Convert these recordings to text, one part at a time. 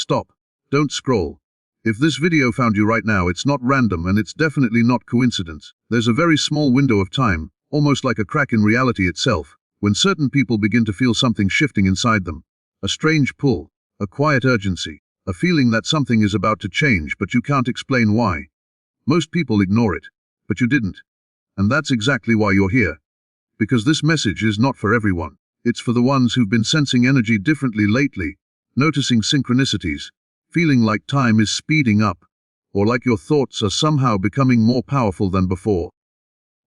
Stop. Don't scroll. If this video found you right now, it's not random and it's definitely not coincidence. There's a very small window of time, almost like a crack in reality itself, when certain people begin to feel something shifting inside them. A strange pull, a quiet urgency, a feeling that something is about to change but you can't explain why. Most people ignore it, but you didn't. And that's exactly why you're here. Because this message is not for everyone. It's for the ones who've been sensing energy differently lately, noticing synchronicities, feeling like time is speeding up, or like your thoughts are somehow becoming more powerful than before.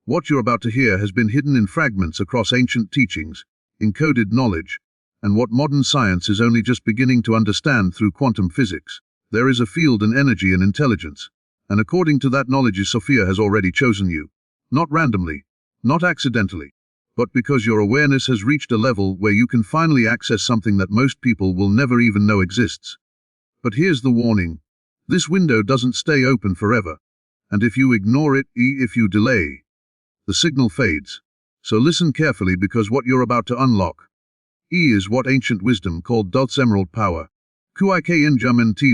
What you're about to hear has been hidden in fragments across ancient teachings, encoded knowledge, and what modern science is only just beginning to understand through quantum physics. There is a field in energy and intelligence, and according to that knowledge, Sophia has already chosen you. Not randomly, not accidentally, but because your awareness has reached a level where you can finally access something that most people will never even know exists. But here's the warning. This window doesn't stay open forever. And if you ignore it, if you delay, the signal fades. So listen carefully, because what you're about to unlock is what ancient wisdom called Thoth's emerald power. Quick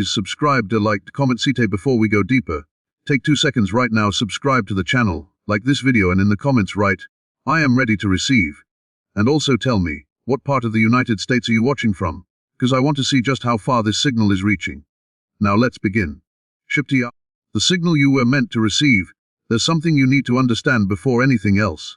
subscribe, liked, comment, cite. Before we go deeper, take 2 seconds right now, subscribe to the channel, like this video, and in the comments write, "I am ready to receive." And also tell me, what part of the United States are you watching from? Because I want to see just how far this signal is reaching. Now let's begin. Shipti, the signal you were meant to receive. There's something you need to understand before anything else.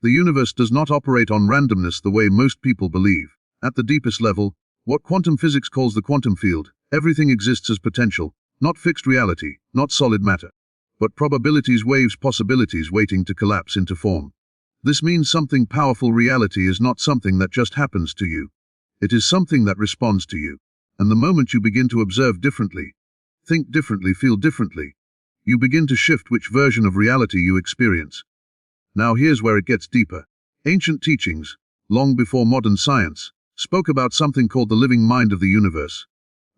The universe does not operate on randomness the way most people believe. At the deepest level, what quantum physics calls the quantum field, everything exists as potential, not fixed reality, not solid matter, but probabilities, waves, possibilities waiting to collapse into form. This means something powerful. Reality is not something that just happens to you. It is something that responds to you. And the moment you begin to observe differently, think differently, feel differently, you begin to shift which version of reality you experience. Now here's where it gets deeper. Ancient teachings, long before modern science, spoke about something called the living mind of the universe.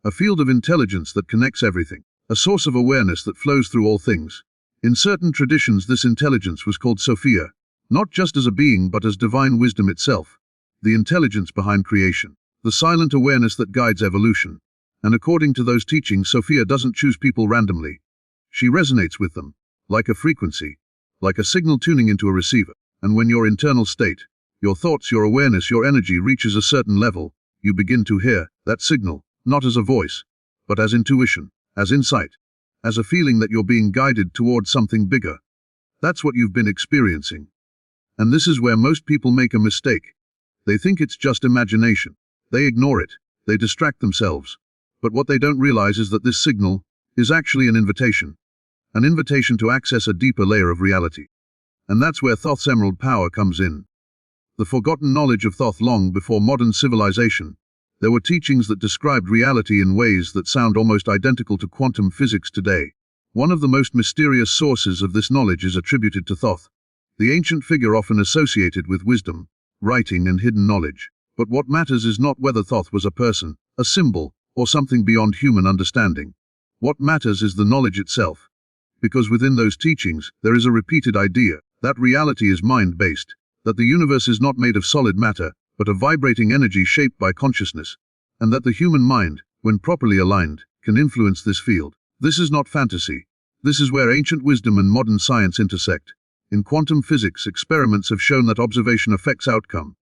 A field of intelligence that connects everything. A source of awareness that flows through all things. In certain traditions, this intelligence was called Sophia, not just as a being but as divine wisdom itself. The intelligence behind creation, the silent awareness that guides evolution. And according to those teachings, Sophia doesn't choose people randomly. She resonates with them, like a frequency, like a signal tuning into a receiver. And when your internal state, your thoughts, your awareness, your energy reaches a certain level, you begin to hear that signal, not as a voice, but as intuition, as insight, as a feeling that you're being guided towards something bigger. That's what you've been experiencing. And this is where most people make a mistake. They think it's just imagination. They ignore it. They distract themselves. But what they don't realize is that this signal is actually an invitation. An invitation to access a deeper layer of reality. And that's where Thoth's emerald power comes in. The forgotten knowledge of Thoth. Long before modern civilization, there were teachings that described reality in ways that sound almost identical to quantum physics today. One of the most mysterious sources of this knowledge is attributed to Thoth, the ancient figure often associated with wisdom, writing, and hidden knowledge. But what matters is not whether Thoth was a person, a symbol, or something beyond human understanding. What matters is the knowledge itself. Because within those teachings, there is a repeated idea that reality is mind-based, that the universe is not made of solid matter, but of vibrating energy shaped by consciousness, and that the human mind, when properly aligned, can influence this field. This is not fantasy. This is where ancient wisdom and modern science intersect. In quantum physics, experiments have shown that observation affects outcome.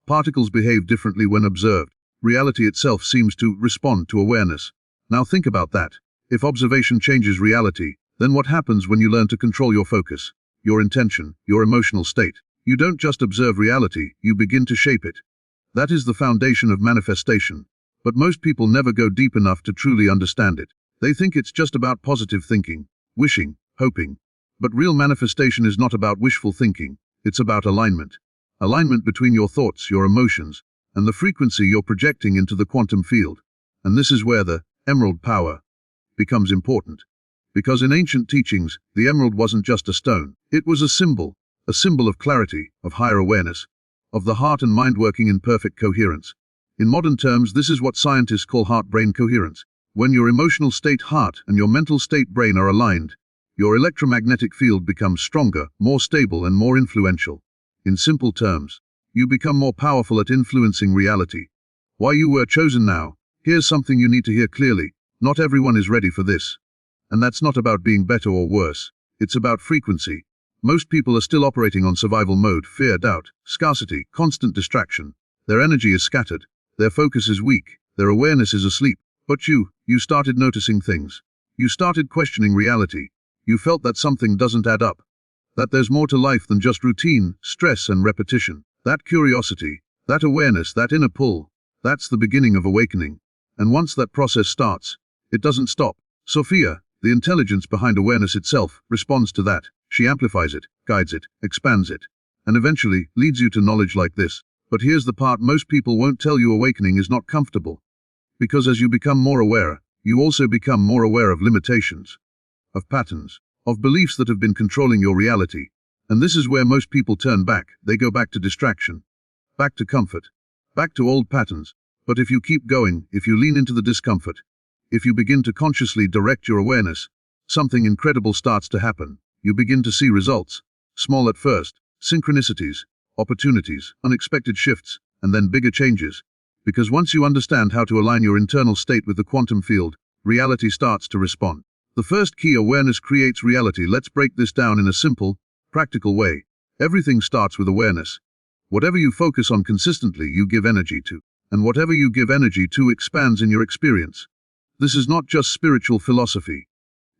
Particles behave differently when observed. Reality itself seems to respond to awareness. Now think about that. If observation changes reality, then what happens when you learn to control your focus, your intention, your emotional state? You don't just observe reality, you begin to shape it. That is the foundation of manifestation. But most people never go deep enough to truly understand it. They think it's just about positive thinking, wishing, hoping. But real manifestation is not about wishful thinking, it's about alignment. Alignment between your thoughts, your emotions, and the frequency you're projecting into the quantum field. And this is where the emerald power becomes important. Because in ancient teachings, the emerald wasn't just a stone, it was a symbol of clarity, of higher awareness, of the heart and mind working in perfect coherence. In modern terms, this is what scientists call heart-brain coherence. When your emotional state heart and your mental state brain are aligned, your electromagnetic field becomes stronger, more stable, and more influential. In simple terms, you become more powerful at influencing reality. Why you were chosen now Here's something you need to hear clearly. Not everyone is ready for this. And that's not about being better or worse. It's about frequency. Most people are still operating on survival mode, fear, doubt, scarcity, constant distraction. Their energy is scattered. Their focus is weak. Their awareness is asleep. But you started noticing things. You started questioning reality. You felt that something doesn't add up. That there's more to life than just routine, stress, and repetition. That curiosity, that awareness, that inner pull, that's the beginning of awakening. And once that process starts, it doesn't stop. Sophia, the intelligence behind awareness itself, responds to that. She amplifies it, guides it, expands it, and eventually leads you to knowledge like this. But here's the part most people won't tell you: awakening is not comfortable. Because as you become more aware, you also become more aware of limitations, of patterns, of beliefs that have been controlling your reality. And this is where most people turn back. They go back to distraction, back to comfort, back to old patterns. But if you keep going, if you lean into the discomfort, if you begin to consciously direct your awareness, something incredible starts to happen. You begin to see results, small at first, synchronicities, opportunities, unexpected shifts, and then bigger changes. Because once you understand how to align your internal state with the quantum field, reality starts to respond. The first key: awareness creates reality. Let's break this down in a simple, practical way. Everything starts with awareness. Whatever you focus on consistently, you give energy to. And whatever you give energy to expands in your experience. This is not just spiritual philosophy.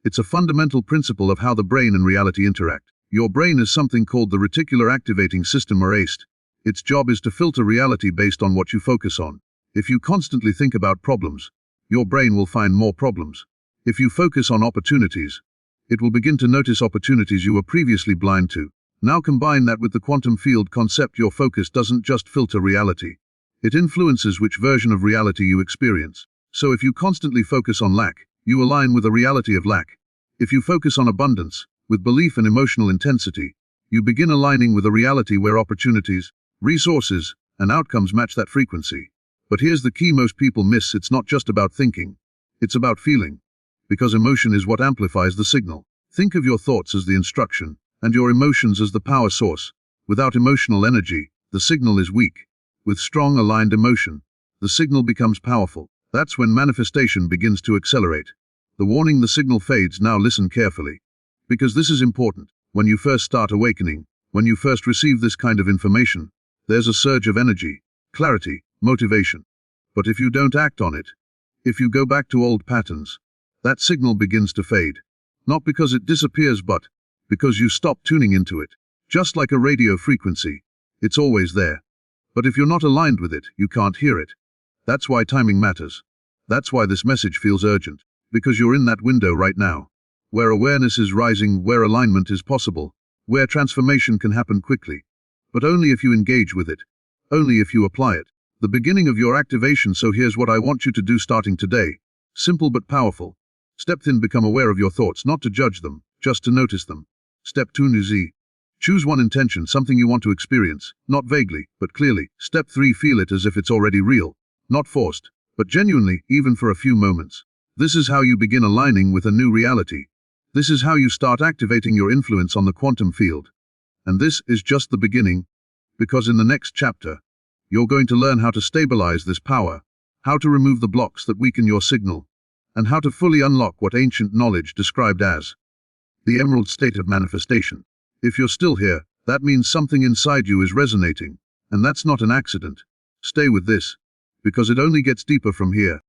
It's a fundamental principle of how the brain and reality interact. Your brain is something called the reticular activating system, or ACE. Its job is to filter reality based on what you focus on. If you constantly think about problems, your brain will find more problems. If you focus on opportunities, it will begin to notice opportunities you were previously blind to. Now combine that with the quantum field concept. Your focus doesn't just filter reality. It influences which version of reality you experience. So if you constantly focus on lack, you align with a reality of lack. If you focus on abundance, with belief and emotional intensity, you begin aligning with a reality where opportunities, resources, and outcomes match that frequency. But here's the key most people miss: it's not just about thinking. It's about feeling. Because emotion is what amplifies the signal. Think of your thoughts as the instruction, and your emotions as the power source. Without emotional energy, the signal is weak. With strong aligned emotion, the signal becomes powerful. That's when manifestation begins to accelerate. The warning: the signal fades. Now listen carefully. Because this is important. When you first start awakening, when you first receive this kind of information, there's a surge of energy, clarity, motivation. But if you don't act on it, if you go back to old patterns, that signal begins to fade. Not because it disappears, but because you stop tuning into it. Just like a radio frequency, it's always there. But if you're not aligned with it, you can't hear it. That's why timing matters. That's why this message feels urgent. Because you're in that window right now, where awareness is rising, where alignment is possible, where transformation can happen quickly. But only if you engage with it. Only if you apply it. The beginning of your activation. So here's what I want you to do starting today. Simple but powerful. Step 1: become aware of your thoughts, not to judge them, just to notice them. Step 2: choose one intention, something you want to experience, not vaguely, but clearly. Step 3: feel it as if it's already real, not forced, but genuinely, even for a few moments. This is how you begin aligning with a new reality. This is how you start activating your influence on the quantum field. And this is just the beginning, because in the next chapter, you're going to learn how to stabilize this power, how to remove the blocks that weaken your signal, and how to fully unlock what ancient knowledge described as the emerald state of manifestation. If you're still here, that means something inside you is resonating, and that's not an accident. Stay with this, because it only gets deeper from here.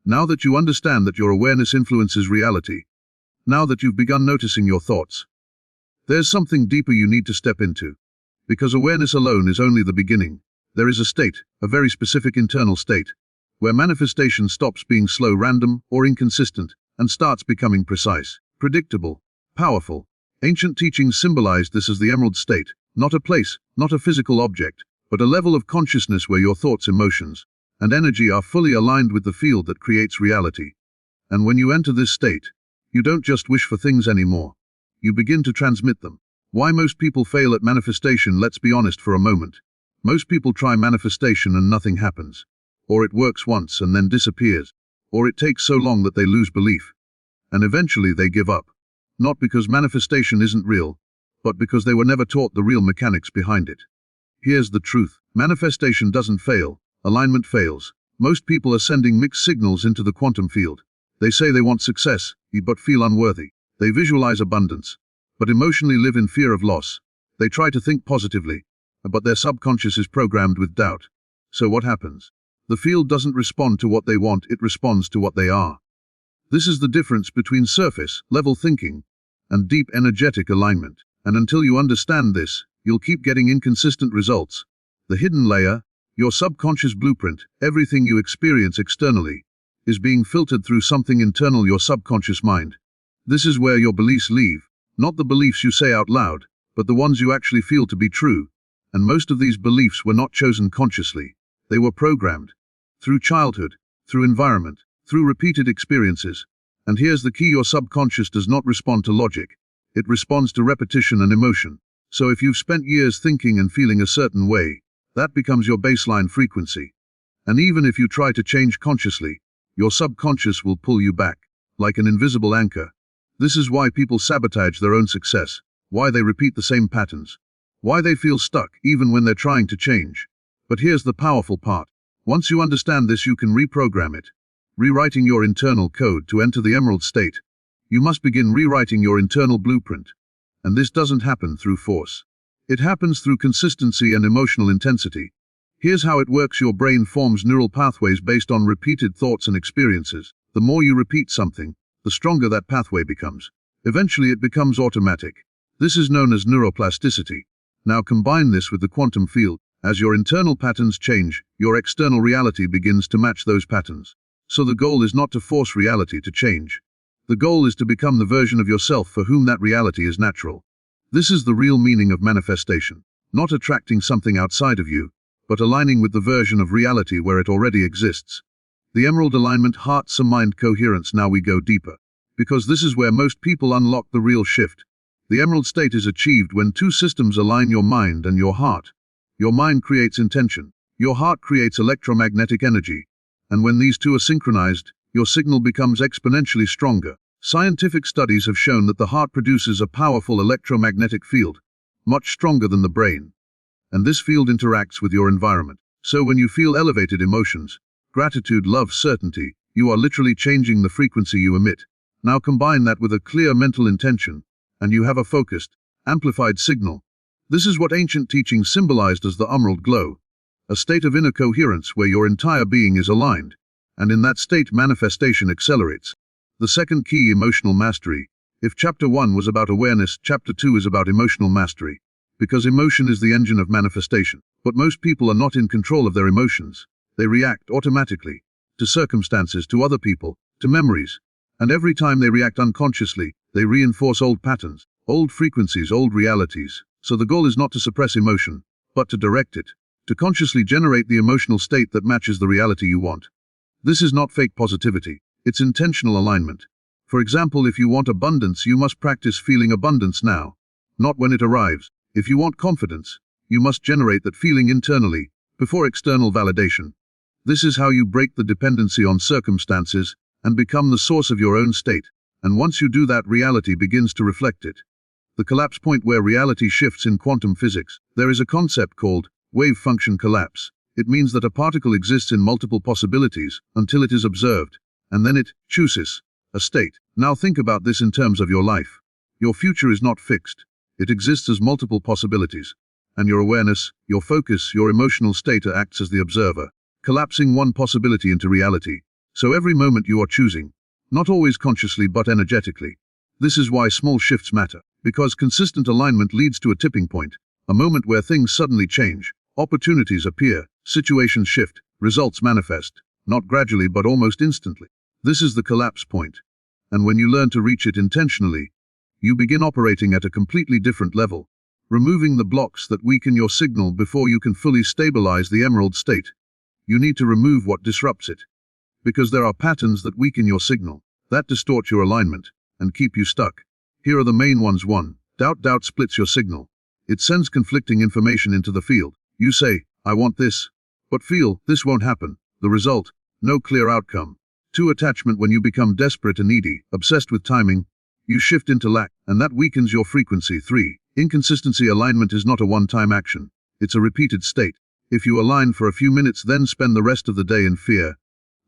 Now that you understand that your awareness influences reality, now that you've begun noticing your thoughts, there's something deeper you need to step into. Because awareness alone is only the beginning. There is a state, a very specific internal state, where manifestation stops being slow, random, or inconsistent, and starts becoming precise, predictable, powerful. Ancient teachings symbolized this as the emerald state, not a place, not a physical object, but a level of consciousness where your thoughts, emotions, and energy are fully aligned with the field that creates reality. And when you enter this state, you don't just wish for things anymore. You begin to transmit them. Why most people fail at manifestation? Let's be honest for a moment. Most people try manifestation and nothing happens. Or it works once and then disappears. Or it takes so long that they lose belief. And eventually they give up. Not because manifestation isn't real, but because they were never taught the real mechanics behind it. Here's the truth. Manifestation doesn't fail. Alignment fails. Most people are sending mixed signals into the quantum field. They say they want success, but feel unworthy. They visualize abundance, but emotionally live in fear of loss. They try to think positively, but their subconscious is programmed with doubt. So what happens? The field doesn't respond to what they want, it responds to what they are. This is the difference between surface level thinking and deep energetic alignment. And until you understand this, you'll keep getting inconsistent results. The hidden layer, your subconscious blueprint, everything you experience externally, is being filtered through something internal, your subconscious mind. This is where your beliefs live, not the beliefs you say out loud, but the ones you actually feel to be true. And most of these beliefs were not chosen consciously. They were programmed. Through childhood, through environment, through repeated experiences. And here's the key: your subconscious does not respond to logic. It responds to repetition and emotion. So if you've spent years thinking and feeling a certain way, that becomes your baseline frequency. And even if you try to change consciously, your subconscious will pull you back, like an invisible anchor. This is why people sabotage their own success, why they repeat the same patterns, why they feel stuck even when they're trying to change. But here's the powerful part. Once you understand this, you can reprogram it. Rewriting your internal code to enter the emerald state. You must begin rewriting your internal blueprint. And this doesn't happen through force. It happens through consistency and emotional intensity. Here's how it works. Your brain forms neural pathways based on repeated thoughts and experiences. The more you repeat something, the stronger that pathway becomes. Eventually it becomes automatic. This is known as neuroplasticity. Now combine this with the quantum field. As your internal patterns change, your external reality begins to match those patterns. So the goal is not to force reality to change. The goal is to become the version of yourself for whom that reality is natural. This is the real meaning of manifestation. Not attracting something outside of you, but aligning with the version of reality where it already exists. The emerald alignment, heart-mind coherence. Now we go deeper, because this is where most people unlock the real shift. The emerald state is achieved when two systems align: your mind and your heart. Your mind creates intention. Your heart creates electromagnetic energy. And when these two are synchronized, your signal becomes exponentially stronger. Scientific studies have shown that the heart produces a powerful electromagnetic field, much stronger than the brain. And this field interacts with your environment. So when you feel elevated emotions, gratitude, love, certainty, you are literally changing the frequency you emit. Now combine that with a clear mental intention, and you have a focused, amplified signal. This is what ancient teachings symbolized as the emerald glow, a state of inner coherence where your entire being is aligned, and in that state manifestation accelerates. The second key, emotional mastery. If chapter 1 was about awareness, chapter 2 is about emotional mastery, because emotion is the engine of manifestation. But most people are not in control of their emotions. They react automatically to circumstances, to other people, to memories, and every time they react unconsciously, they reinforce old patterns, old frequencies, old realities. So the goal is not to suppress emotion, but to direct it, to consciously generate the emotional state that matches the reality you want. This is not fake positivity, it's intentional alignment. For example, if you want abundance, you must practice feeling abundance now, not when it arrives. If you want confidence, you must generate that feeling internally, before external validation. This is how you break the dependency on circumstances and become the source of your own state. And once you do that, reality begins to reflect it. The collapse point, where reality shifts in quantum physics. There is a concept called wave function collapse. It means that a particle exists in multiple possibilities until it is observed, and then it chooses a state. Now think about this in terms of your life. Your future is not fixed. It exists as multiple possibilities. And your awareness, your focus, your emotional state acts as the observer, collapsing one possibility into reality. So every moment you are choosing, not always consciously but energetically. This is why small shifts matter, because consistent alignment leads to a tipping point, a moment where things suddenly change, opportunities appear, situations shift, results manifest, not gradually but almost instantly. This is the collapse point. And when you learn to reach it intentionally, you begin operating at a completely different level, removing the blocks that weaken your signal before you can fully stabilize the emerald state. You need to remove what disrupts it, because there are patterns that weaken your signal, that distort your alignment, and keep you stuck. Here are the main ones. 1. Doubt. Doubt splits your signal. It sends conflicting information into the field. You say, I want this, but feel, this won't happen. The result, no clear outcome. 2. Attachment. When you become desperate and needy, obsessed with timing, you shift into lack, and that weakens your frequency. 3. Inconsistency. Alignment is not a one-time action. It's a repeated state. If you align for a few minutes then spend the rest of the day in fear,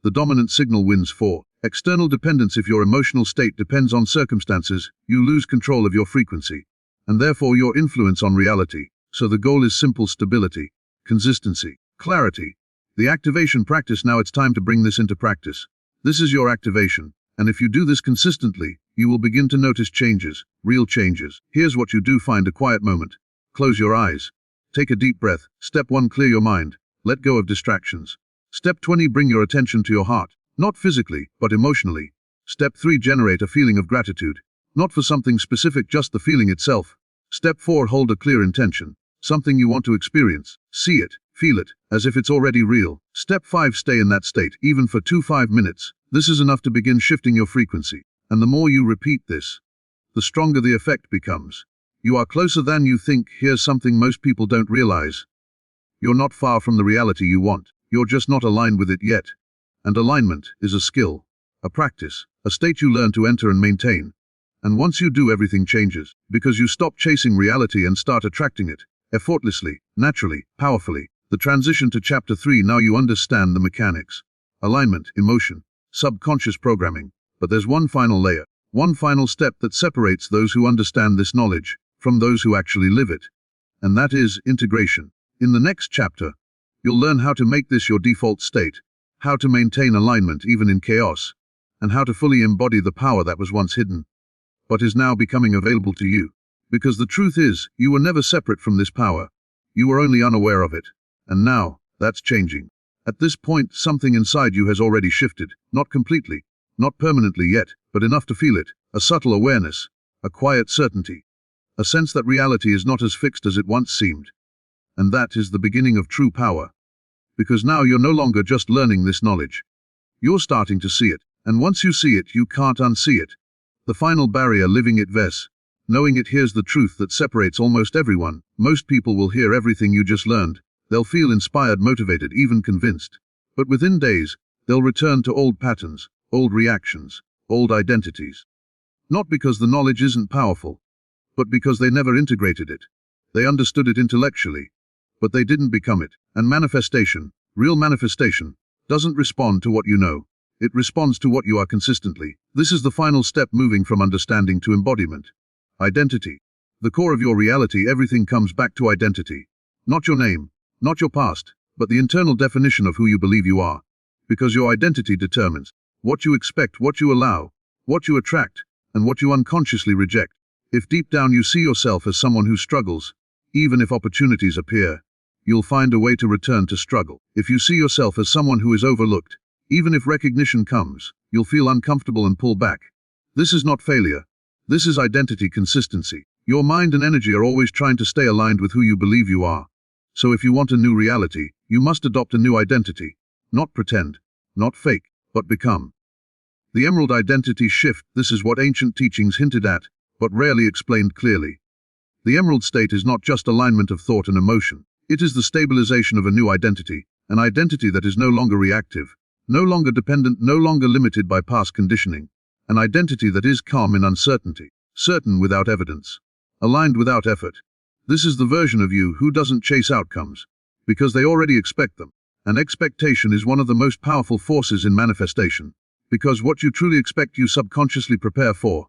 the dominant signal wins. 4. External dependence. If your emotional state depends on circumstances, you lose control of your frequency, and therefore your influence on reality. So the goal is simple: stability, consistency, clarity. The activation practice. Now it's time to bring this into practice. This is your activation, and if you do this consistently, you will begin to notice changes, real changes. Here's what you do: find a quiet moment. Close your eyes. Take a deep breath. Step 1. Clear your mind. Let go of distractions. Step 20. Bring your attention to your heart. Not physically, but emotionally. Step 3. Generate a feeling of gratitude. Not for something specific, just the feeling itself. Step 4. Hold a clear intention. Something you want to experience. See it, feel it, as if it's already real. Step 5. Stay in that state, even for 5 minutes. This is enough to begin shifting your frequency. And the more you repeat this, the stronger the effect becomes. You are closer than you think. Here's something most people don't realize. You're not far from the reality you want. You're just not aligned with it yet. And alignment is a skill, a practice, a state you learn to enter and maintain. And once you do, everything changes, because you stop chasing reality and start attracting it, effortlessly, naturally, powerfully. The transition to Chapter 3. Now you understand the mechanics. Alignment, emotion, subconscious programming. But there's one final layer, one final step that separates those who understand this knowledge from those who actually live it. And that is integration. In the next chapter, you'll learn how to make this your default state, how to maintain alignment even in chaos, and how to fully embody the power that was once hidden, but is now becoming available to you. Because the truth is, you were never separate from this power. You were only unaware of it. And now, that's changing. At this point, something inside you has already shifted, not completely, not permanently yet, but enough to feel it, a subtle awareness, a quiet certainty, a sense that reality is not as fixed as it once seemed. And that is the beginning of true power. Because now you're no longer just learning this knowledge. You're starting to see it, and once you see it, you can't unsee it. The final barrier: living it. Knowing it. Here's the truth that separates almost everyone. Most people will hear everything you just learned. They'll feel inspired, motivated, even convinced. But within days, they'll return to old patterns, old reactions, old identities. Not because the knowledge isn't powerful, but because they never integrated it. They understood it intellectually, but they didn't become it. And manifestation, real manifestation, doesn't respond to what you know. It responds to what you are consistently. This is the final step, moving from understanding to embodiment. Identity. The core of your reality. Everything comes back to identity. Not your name, not your past, but the internal definition of who you believe you are. Because your identity determines what you expect, what you allow, what you attract, and what you unconsciously reject. If deep down you see yourself as someone who struggles, even if opportunities appear, you'll find a way to return to struggle. If you see yourself as someone who is overlooked, even if recognition comes, you'll feel uncomfortable and pull back. This is not failure. This is identity consistency. Your mind and energy are always trying to stay aligned with who you believe you are. So if you want a new reality, you must adopt a new identity. Not pretend, not fake, but become. The emerald identity shift. This is what ancient teachings hinted at, but rarely explained clearly. The emerald state is not just alignment of thought and emotion. It is the stabilization of a new identity, an identity that is no longer reactive, no longer dependent, no longer limited by past conditioning, an identity that is calm in uncertainty, certain without evidence, aligned without effort. This is the version of you who doesn't chase outcomes, because they already expect them. And expectation is one of the most powerful forces in manifestation, because what you truly expect you subconsciously prepare for,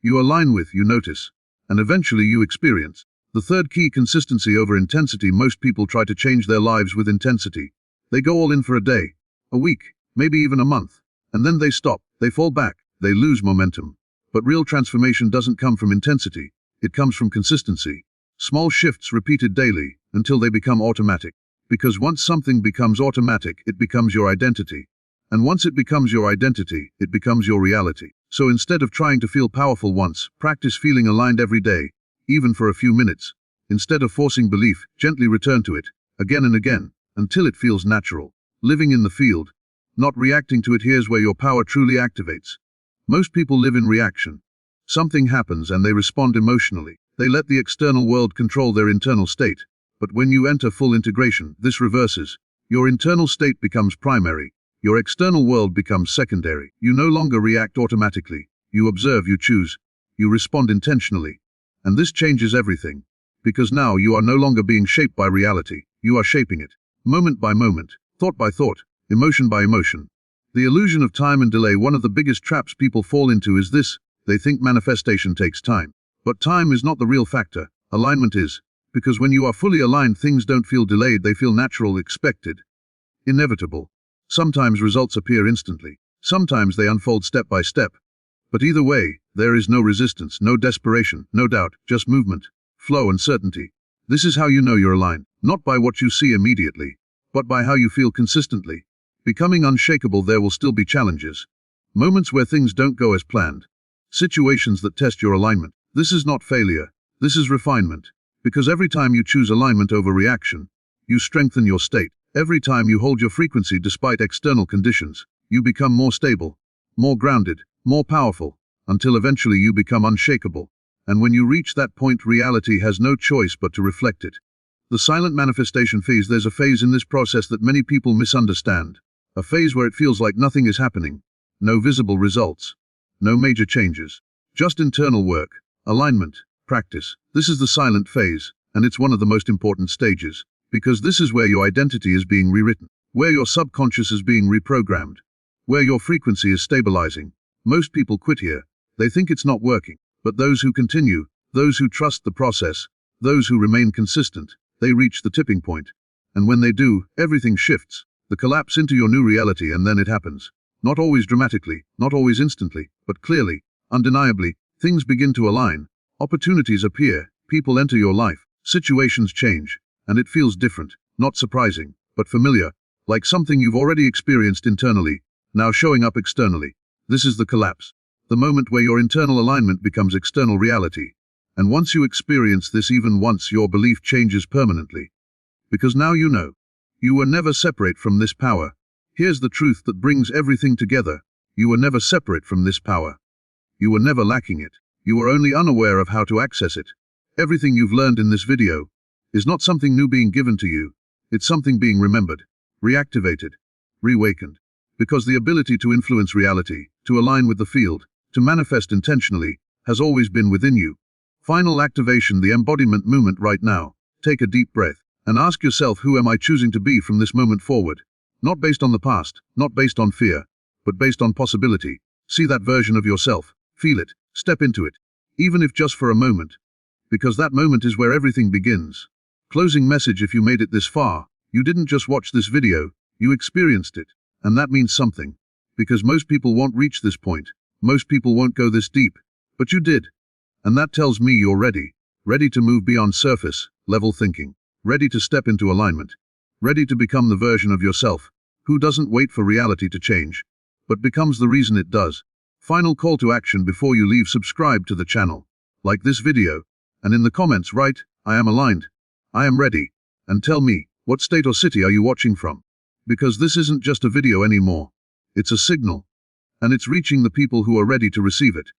you align with, you notice, and eventually you experience. The third key: consistency over intensity. Most people try to change their lives with intensity. They go all in for a day, a week, maybe even a month, and then they stop, they fall back, they lose momentum. But real transformation doesn't come from intensity, it comes from consistency. Small shifts repeated daily, until they become automatic. Because once something becomes automatic, it becomes your identity. And once it becomes your identity, it becomes your reality. So instead of trying to feel powerful once, practice feeling aligned every day, even for a few minutes. Instead of forcing belief, gently return to it, again and again, until it feels natural. Living in the field, not reacting to it. Here's where your power truly activates. Most people live in reaction. Something happens and they respond emotionally. They let the external world control their internal state. But when you enter full integration, this reverses. Your internal state becomes primary. Your external world becomes secondary. You no longer react automatically. You observe, you choose, you respond intentionally. And this changes everything. Because now you are no longer being shaped by reality, you are shaping it. moment by moment, thought by thought, emotion by emotion. The illusion of time and delay. One of the biggest traps people fall into is this: they think manifestation takes time. But time is not the real factor, alignment is. Because when you are fully aligned, things don't feel delayed, they feel natural, expected, inevitable. Sometimes results appear instantly, sometimes they unfold step by step. But either way, there is no resistance, no desperation, no doubt, just movement, flow and certainty. This is how you know you're aligned, not by what you see immediately, but by how you feel consistently. Becoming unshakable. There will still be challenges, moments where things don't go as planned, situations that test your alignment. This is not failure, this is refinement. Because every time you choose alignment over reaction, you strengthen your state. Every time you hold your frequency despite external conditions, you become more stable, more grounded, more powerful, until eventually you become unshakable. And when you reach that point, reality has no choice but to reflect it. The silent manifestation phase. There's a phase in this process that many people misunderstand. A phase where it feels like nothing is happening. No visible results. No major changes. Just internal work, alignment, practice. This is the silent phase, and it's one of the most important stages. Because this is where your identity is being rewritten, where your subconscious is being reprogrammed, where your frequency is stabilizing. Most people quit here. They think it's not working. But those who continue, those who trust the process, those who remain consistent, they reach the tipping point. And when they do, everything shifts. The collapse into your new reality, and then it happens. Not always dramatically, not always instantly, but clearly, undeniably. Things begin to align. Opportunities appear, people enter your life, situations change. And it feels different, not surprising, but familiar, like something you've already experienced internally, now showing up externally. This is the collapse. The moment where your internal alignment becomes external reality. And once you experience this, even once, your belief changes permanently. Because now you know. You were never separate from this power. Here's the truth that brings everything together. You were never separate from this power. You were never lacking it. You were only unaware of how to access it. Everything you've learned in this video is not something new being given to you. It's something being remembered, reactivated, reawakened. Because the ability to influence reality, to align with the field, to manifest intentionally, has always been within you. Final activation, the embodiment movement right now. Take a deep breath and ask yourself, who am I choosing to be from this moment forward? Not based on the past, not based on fear, but based on possibility. See that version of yourself, feel it, step into it, even if just for a moment. Because that moment is where everything begins. Closing message: if you made it this far, you didn't just watch this video, you experienced it. And that means something. Because most people won't reach this point. Most people won't go this deep. But you did. And that tells me you're ready. Ready to move beyond surface level thinking. Ready to step into alignment. Ready to become the version of yourself who doesn't wait for reality to change, but becomes the reason it does. Final call to action before you leave: subscribe to the channel. Like this video. And in the comments write, I am aligned. I am ready. And tell me, what state or city are you watching from? Because this isn't just a video anymore. It's a signal. And it's reaching the people who are ready to receive it.